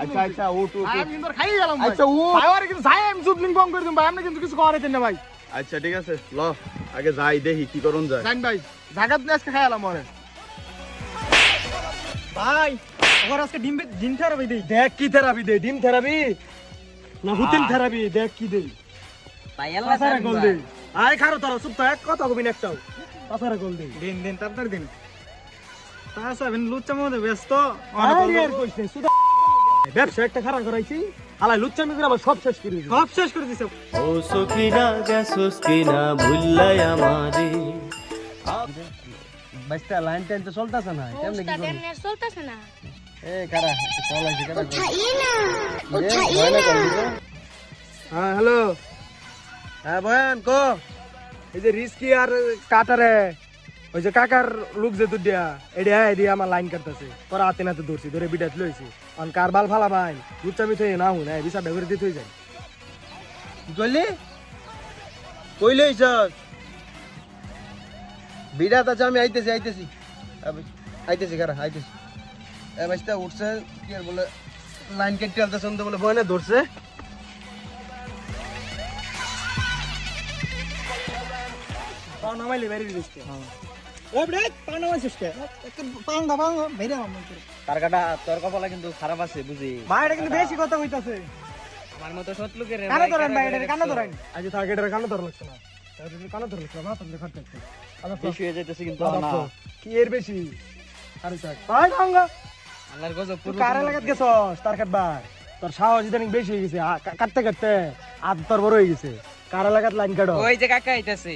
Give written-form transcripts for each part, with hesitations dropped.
আচ্ছা আচ্ছা উঠ উঠ আমি কিন্তু খাই গেলাম ভাই। আচ্ছা উঠ ভাই আর কিন্তু যাই আমি জুদলিং বং করে দিম ভাই, আপনি কিন্তু কিছু করাইতেন না ভাই। আচ্ছা ঠিক আছে ল আগে যাই দেখি কি করুন যায় জান ভাই জাগাত নিয়ে আজকে খাই গেলাম ওরে ভাই ওর আজকে ডিম থেরাপি দেই। দেখ কি থেরাপি দে, ডিম থেরাপি না হুতিন থেরাপি, দেখ কি দেই। ভাই আল্লাহ পাসারে জানে গোল ভাই। দে। আয় খারো তোরা চুপ থাক, কথা কবি না একটাও। পাসারে গোল দে। দিন তাড়াতাড়ি দিন। তাহলে আপনি লুচ্চা মধ্যে ব্যস্ত। আরে আর কইছ না, সুদা ব্যবসা একটা খারাপ করাইছি। হালাই লুচ্চামি করে আবার সব শেষ করে দিছি। সব শেষ করে দিছে। ও সখিনা গেছস কিনা ভুল্লাই আমারে বাস্তা লাইন টাইন তো চলতেছে না কেমনে কি করব চলতেছে না। এ কারা কল আছে কারা হ্যাঁ হ্যালো, হ্যাঁ বয়ান কো এই যে রিস্কি আর কাটারে ওই যে কাকার লোক যে দুডিয়া এডিয়া এডিয়া আমার লাইন কাটতেছে, তোরা হাতে নাতে ধরছি, ধরে বিটাত লইছি। অন কার বাল ফালা ভাই লুচ্চামি থই না হুন এই বিচার বেগুরে দিতে হই যায়। কি কইলি কইলে ইসস বিড়াত আছে আমি আইতেছি আইতেছি কারা আইতেছি এ বাস্তা উঠছে কি আর বলে লাইন কেটে আলতেছে তো বলে বয়নে ধরছে পাও নামাইলে বাইরে দিছে। ও ব্রে পাও নামাইছিস কে? পাঙ্গা বাইরে নামাই করে। তার কাটা তোর কপালে কিন্তু খারাপ আছে বুঝি ভাই এটা কিন্তু বেশি কথা কইতাছে। আমার মতো সৎ লোকের কানে ধরেন ভাই, এটা কানে ধরেন। আজ টার্গেটের কানে ধর লাগছে না, টার্গেটের কানে ধর লাগছে না, তাহলে খাটতে আছে। বেশি হয়ে যাইতেছে কিন্তু আবার না তো, কি এর বেশি আরে থাক ভাই গঙ্গা আল্লাহর গজব তুই কারে লাগাত গেছস তার কাটবার, তোর সাহস ইদানিং বেশি হয়ে গেছে, কাটতে কাটতে আদ তোর বড় হয়ে গেছে। কারে লাগাত লাইন কাটো ওই যে কাকা আইতাছে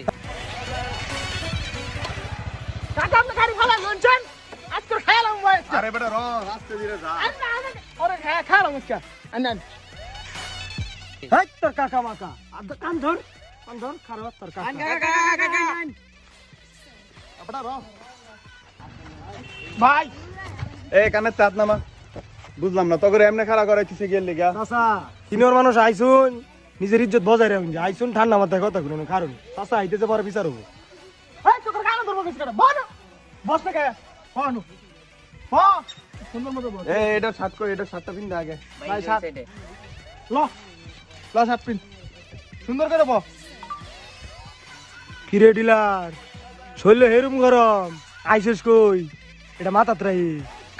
কাকা আপনি গাড়ি ফালা লঞ্চন আজকে খাইলাম ভাই। আরে বেটা র আস্তে ধীরে যা ওরে খাইলাম আজকে আনন হাই তোর কাকা মাকা আদ কান ধর খারাপ তোর কাকা আপড়া র ভাই। এই কানে চাত নামা বুঝলাম না তোকে এমনি খাড়া করাইছিস গেল লিগা চাচা সিনিয়র মানুষ আইসুন, নিজের ইজ্জত বজায় রাখুন, যে আইসুন ঠান্ডা মাথায় কথা কোনো কারণ চাচা আইতেছে পরে বিচার হবো। সুন্দর মতো বল। এই এটা শার্ট কই এটা শার্টটা পিন দে আগে ভাই সাত ল ল সাত পিন সুন্দর করে বল। কিরে ডিলার শৈল হেরুম গরম আইসিস কই, এটা মাথাত রাই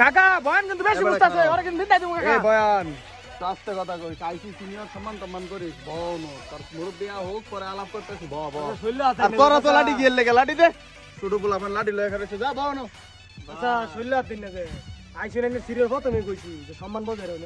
কাকা বয়ান কিন্তু বেশি বুঝতাছে, ওরা কিন্তু দিতে দিমু এই কাকা। বয়ান আস্তে কথা কইস আইসি সিনিয়র সম্মান করিস বউ নো তোর মুরব্বি হোক পরে আলাপ করতেছি ব ব শৈল আর তোরা তো লাঠি গিয়ে লেগে লাঠি দে ছোট পোলা আমার লাঠি লয়ে খারেছে যা বউ নো আচ্ছা শৈল দিন না যে আইসিন সিরিয়াস কথা আমি কইছি যে সম্মান বজায় রাখুন।